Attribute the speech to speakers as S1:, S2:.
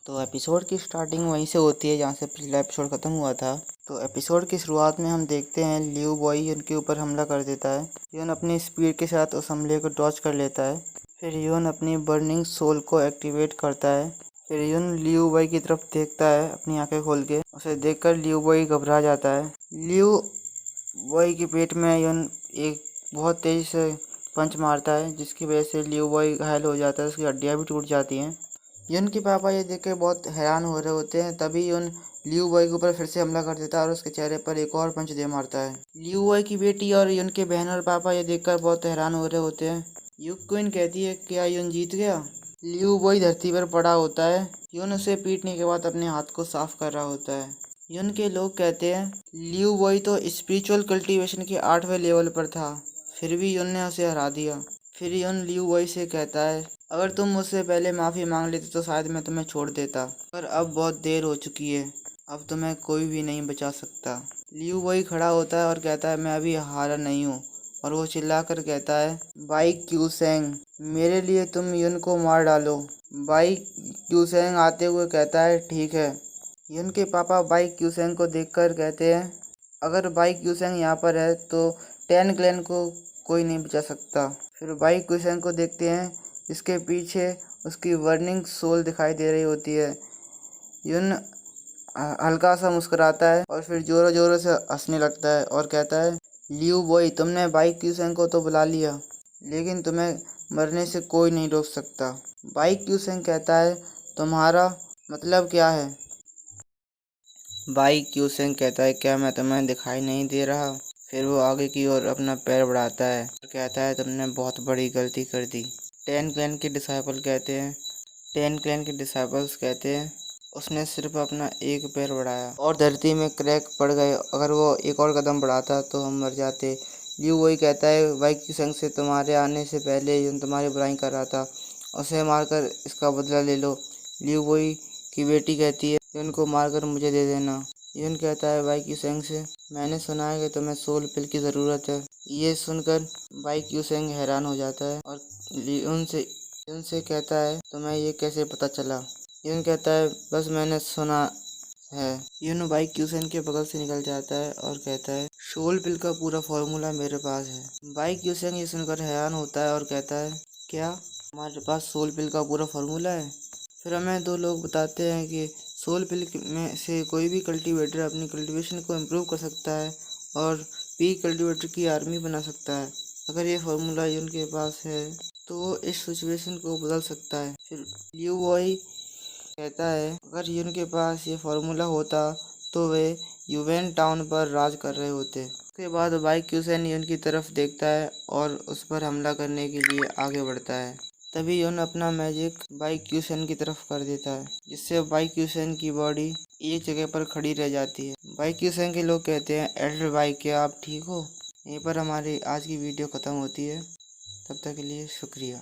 S1: तो एपिसोड की स्टार्टिंग वहीं से होती है जहाँ से पिछला एपिसोड ख़त्म हुआ था। तो एपिसोड की शुरुआत में हम देखते हैं लियू बॉय उनके ऊपर हमला कर देता है। यून अपनी स्पीड के साथ उस हमले को डॉज कर लेता है। फिर यून अपनी बर्निंग सोल को एक्टिवेट करता है। फिर यून लियू बॉय की तरफ देखता है अपनी आंखें खोल के। उसे देखकर लियू बॉय घबरा जाता है। लियू बॉय के पेट में यून एक बहुत तेज़ी से पंच मारता है, जिसकी वजह से लियू बॉय घायल हो जाता है। उसकी हड्डियाँ भी टूट जाती हैं। यून के पापा ये देख के बहुत हैरान हो रहे होते हैं। तभी यून लियू बॉय के ऊपर फिर से हमला कर देता है और उसके चेहरे पर एक और पंच दे मारता है। लियू बॉय की बेटी और यून के बहन और पापा ये देखकर बहुत हैरान हो रहे होते हैं। यू क्वीन कहती है क्या यून जीत गया। लियू बॉय धरती पर पड़ा होता है। यून उसे पीटने के बाद अपने हाथ को साफ कर रहा होता है। यून के लोग कहते हैं लियू बॉय तो स्पिरिचुअल कल्टीवेशन के 8वें लेवल पर था, फिर भी यून ने उसे हरा दिया। फिर यून लियू बॉय से कहता है अगर तुम मुझसे पहले माफ़ी मांग लेते तो शायद मैं तुम्हें छोड़ देता, पर अब बहुत देर हो चुकी है। अब तुम्हें कोई भी नहीं बचा सकता। लियू बॉय खड़ा होता है और कहता है मैं अभी हारा नहीं हूँ। और वो चिल्लाकर कहता है बाई क्यूसेंग, मेरे लिए तुम यून को मार डालो। बाई क्यूसेंग आते हुए कहता है ठीक है। यून के पापा बाई क्यूसेंग को देखकर कहते हैं अगर बाई क्यूसेंग यहाँ पर है तो 10 क्लैन को कोई नहीं बचा सकता। फिर बाई क्यूसेंग को देखते हैं, इसके पीछे उसकी बर्निंग सोल दिखाई दे रही होती है। यून हल्का सा मुस्कुराता है और फिर जोरों जोरों से हंसने लगता है और कहता है लियू बॉय, तुमने बाई क्यूसेंग को तो बुला लिया, लेकिन तुम्हें मरने से कोई नहीं रोक सकता। बाई क्यूसेंग कहता है तुम्हारा मतलब क्या है। बाई क्यूसेंग कहता है क्या मैं तुम्हें दिखाई नहीं दे रहा। फिर वो आगे की ओर अपना पैर बढ़ाता है और कहता है तुमने बहुत बड़ी गलती कर दी। 10 क्लैन के डिसाइपल कहते हैं 10 क्लैन के डिसाइपल्स कहते हैं उसने सिर्फ अपना एक पैर बढ़ाया और धरती में क्रैक पड़ गए। अगर वो एक और कदम बढ़ाता तो हम मर जाते। लियू वही कहता है बाई क्यूसेंग से तुम्हारे आने से पहले यून तुम्हारी बुराई कर रहा था, उसे मारकर इसका बदला ले लो। लियू वही की बेटी कहती है यून को मारकर मुझे दे देना। यून कहता है बाई क्यूसेंग से मैंने सुना है कि तुम्हें सोल पिल की ज़रूरत है। ये सुनकर बाई क्यूसेंग हैरान हो जाता है और यून से कहता है तुम्हें ये कैसे पता चला। यून कहता है बस मैंने सुना है। यून बाई क्यूसेंग के बगल से निकल जाता है और कहता है सोल पिल का पूरा फॉर्मूला मेरे पास है। बाई क्यूसेंग ये सुनकर हैरान होता है और कहता है क्या हमारे पास सोल पिल का पूरा फॉर्मूला है। फिर हमें दो लोग बताते हैं कि सोल पिल में से कोई भी कल्टीवेटर अपनी कल्टीवेशन को इम्प्रूव कर सकता है और पी कल्टीवेटर की आर्मी बना सकता है। अगर ये फार्मूला यून के पास है तो वो इस सिचुएशन को बदल सकता है। फिर लियू बॉय कहता है अगर यून के पास ये फार्मूला होता तो वे यूवेन टाउन पर राज कर रहे होते। उसके बाद बाई क्यूसेन यून की तरफ देखता है और उस पर हमला करने के लिए आगे बढ़ता है। तभी यून अपना मैजिक बाई क्यूसेन की तरफ कर देता है, जिससे बाई क्यूसेन की बॉडी एक जगह पर खड़ी रह जाती है। बाई क्यूसेन के लोग कहते हैं एल्डर बाई, क्या आप ठीक हो। यहीं पर हमारी आज की वीडियो ख़त्म होती है। तब तक के लिए शुक्रिया।